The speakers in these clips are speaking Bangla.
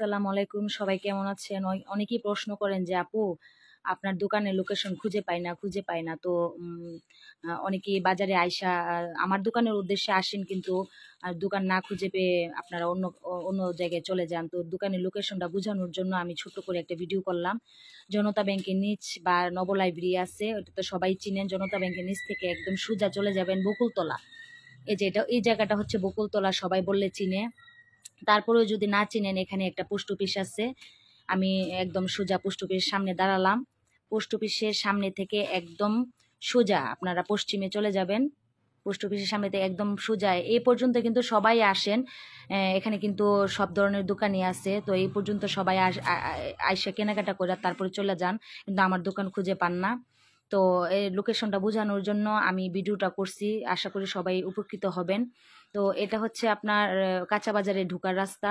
আসসালামু আলাইকুম। সবাই কেমন আছেন? অনেকেই প্রশ্ন করেন যে আপু আপনার দোকানের লোকেশন খুঁজে পাই না। তো অনেকেই বাজারে আইসা আমার দোকানের উদ্দেশ্যে আসেন, কিন্তু দোকান না খুঁজে পেয়ে আপনারা অন্য জায়গায় চলে যান। তো দোকানের লোকেশনটা বোঝানোর জন্য আমি ছোট্ট করে একটা ভিডিও করলাম। জনতা ব্যাংকের নিচ বা নব লাইব্রেরি আছে, ওটা তো সবাই চিনেন। জনতা ব্যাংকের নিচ থেকে একদম সোজা চলে যাবেন বকুলতলা। এই জায়গাটা হচ্ছে বকুলতলা, সবাই বললে চিনে। তারপরেও যদি না চিনেন, এখানে একটা পোস্ট অফিস আছে। আমি একদম সোজা পোস্ট অফিসের সামনে দাঁড়ালাম। পোস্ট অফিসের সামনে থেকে একদম সোজা আপনারা পশ্চিমে চলে যাবেন। পোস্ট অফিসের সামনে থেকে একদম সোজা এই পর্যন্ত কিন্তু সবাই আসেন। এখানে কিন্তু সব ধরনের দোকানই আছে। তো এই পর্যন্ত সবাই আইসা কেনাকাটা করে তারপরে চলে যান, কিন্তু আমার দোকান খুঁজে পান না। তো এই লোকেশনটা বোঝানোর জন্য আমি ভিডিওটা করছি, আশা করি সবাই উপকৃত হবেন। তো এটা হচ্ছে আপনার কাঁচা বাজারে ঢোকার রাস্তা।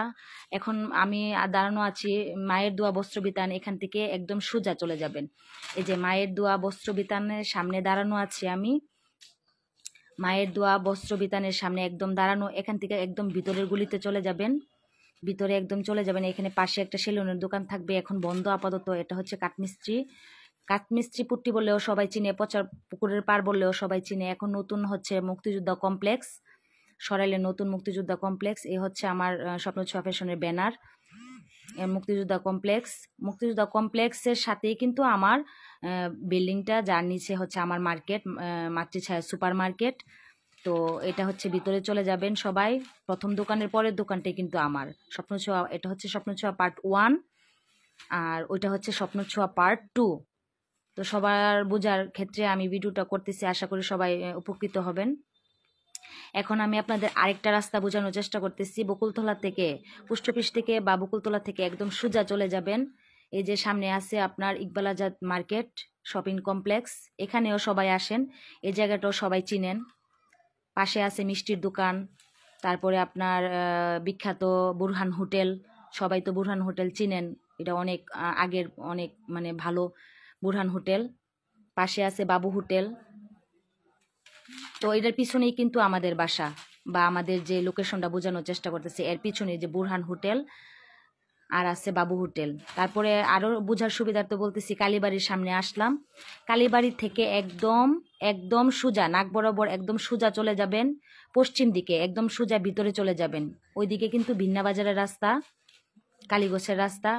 এখন আমি দাঁড়ানো আছি মায়ের দোয়া বস্ত্রবিতান, এখান থেকে একদম সোজা চলে যাবেন। এই যে মায়ের দোয়া বস্ত্রবিতানের সামনে দাঁড়ানো আছি আমি। মায়ের দোয়া বস্ত্রবিতানের সামনে একদম দাঁড়ানো, এখান থেকে একদম ভিতরের গলিতে চলে যাবেন। ভিতরে একদম চলে যাবেন। এখানে পাশে একটা সেলুনের দোকান থাকবে, এখন বন্ধ আপাতত। এটা হচ্ছে কাঠমিস্ত্রি পুট্টি বললেও সবাই চিনে, পচার পুকুরের পার বললেও সবাই চিনে। এখন নতুন হচ্ছে মুক্তিযোদ্ধা কমপ্লেক্স, সরাইলের নতুন মুক্তিযোদ্ধা কমপ্লেক্স। এই হচ্ছে আমার স্বপ্ন ছোঁয়া ফ্যাশনের ব্যানার, মুক্তিযোদ্ধা কমপ্লেক্সের সাথেই কিন্তু আমার বিল্ডিংটা, যার নিচে হচ্ছে আমার মার্কেট, মাতৃছায়া সুপার মার্কেট। তো এটা হচ্ছে ভিতরে চলে যাবেন সবাই। প্রথম দোকানের পরের দোকানটাই কিন্তু আমার স্বপ্ন ছোঁয়া। এটা হচ্ছে স্বপ্ন ছোঁয়া পার্ট 1, আর ওইটা হচ্ছে স্বপ্ন ছোঁয়া পার্ট 2। তো সবার বোঝার ক্ষেত্রে আমি ভিডিওটা করতেছি, আশা করি সবাই উপকৃত হবেন। এখন আমি আপনাদের আরেকটা রাস্তা বোঝানোর চেষ্টা করতেছি। বকুলতলা থেকে, পোস্ট অফিস থেকে বা বকুলতলা থেকে একদম সোজা চলে যাবেন। এই যে সামনে আছে আপনার Iqbal Azad market shopping complex, এখানেও সবাই আসেন, এই জায়গাটাও সবাই চিনেন। পাশে আছে মিষ্টির দোকান, তারপরে আপনার বিখ্যাত বুরহান হোটেল, সবাই তো বুরহান হোটেল চিনেন। এটা অনেক আগের, অনেক মানে ভালো বুরহান হোটেল। পাশে আছে বাবু হোটেল। তো এটার পিছনেই কিন্তু আমাদের বাসা, বা আমাদের যে লোকেশনটা বোঝানোর চেষ্টা করতেছে এর পিছনে যে বুরহান হোটেল আর আছে বাবু হোটেল। তারপরে আরও বোঝার সুবিধার্থে বলতেছি, কালীবাড়ির সামনে আসলাম। কালীবাড়ি থেকে একদম সোজা নাক বরাবর একদম সোজা চলে যাবেন পশ্চিম দিকে, একদম সোজা ভিতরে চলে যাবেন। ওইদিকে কিন্তু ভিন্না বাজারের রাস্তা, কালীগোছের রাস্তা।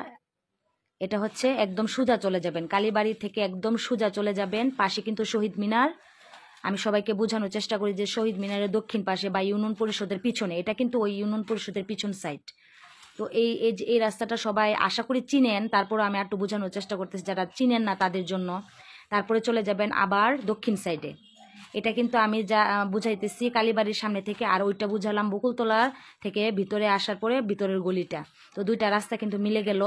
এটা হচ্ছে একদম সোজা চলে যাবেন, কালীবাড়ি থেকে একদম সোজা চলে যাবেন। পাশে কিন্তু শহীদ মিনার। আমি সবাইকে বোঝানোর চেষ্টা করি যে শহীদ মিনারের দক্ষিণ পাশে বা ইউনিয়ন পরিষদের পিছনে, এটা কিন্তু ওই ইউনিয়ন পরিষদের পিছন সাইড। তো এই রাস্তাটা সবাই আশা করি চিনেন। তারপরে আমি একটু বোঝানোর চেষ্টা করতেছি যারা চিনেন না তাদের জন্য। তারপরে চলে যাবেন আবার দক্ষিণ সাইডে। এটা কিন্তু আমি যা বুঝাইতেছি কালীবাড়ির সামনে থেকে, আর ওইটা বুঝালাম বকুলতলা থেকে ভিতরে আসার পরে ভিতরের গলিটা। তো দুইটা রাস্তা কিন্তু মিলে গেল।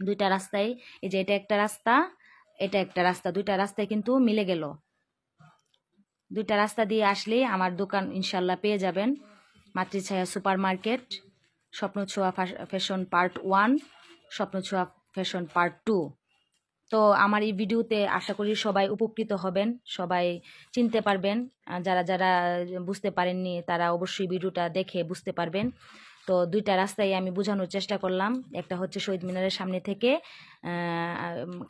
দুইটা রাস্তায়, এই যে এটা একটা রাস্তা, এটা একটা রাস্তা, দুইটা রাস্তায় কিন্তু মিলে গেল। দুইটা রাস্তা দিয়ে আসলেই আমার দোকান ইনশাল্লাহ পেয়ে যাবেন। মাতৃছায়া সুপার মার্কেট, স্বপ্ন ছোঁয়া ফ্যাশন পার্ট 1, স্বপ্ন ছোঁয়া ফ্যাশন পার্ট 2। তো আমার এই ভিডিওতে আশা করি সবাই উপকৃত হবেন, সবাই চিনতে পারবেন। যারা যারা বুঝতে পারেননি তারা অবশ্যই ভিডিওটা দেখে বুঝতে পারবেন। তো দুইটা রাস্তায় আমি বোঝানোর চেষ্টা করলাম। একটা হচ্ছে শহীদ মিনারের সামনে থেকে,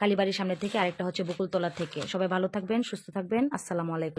কালীবাড়ির সামনে থেকে, আরেকটা হচ্ছে বকুলতলা থেকে। সবাই ভালো থাকবেন, সুস্থ থাকবেন। আসসালামু আলাইকুম।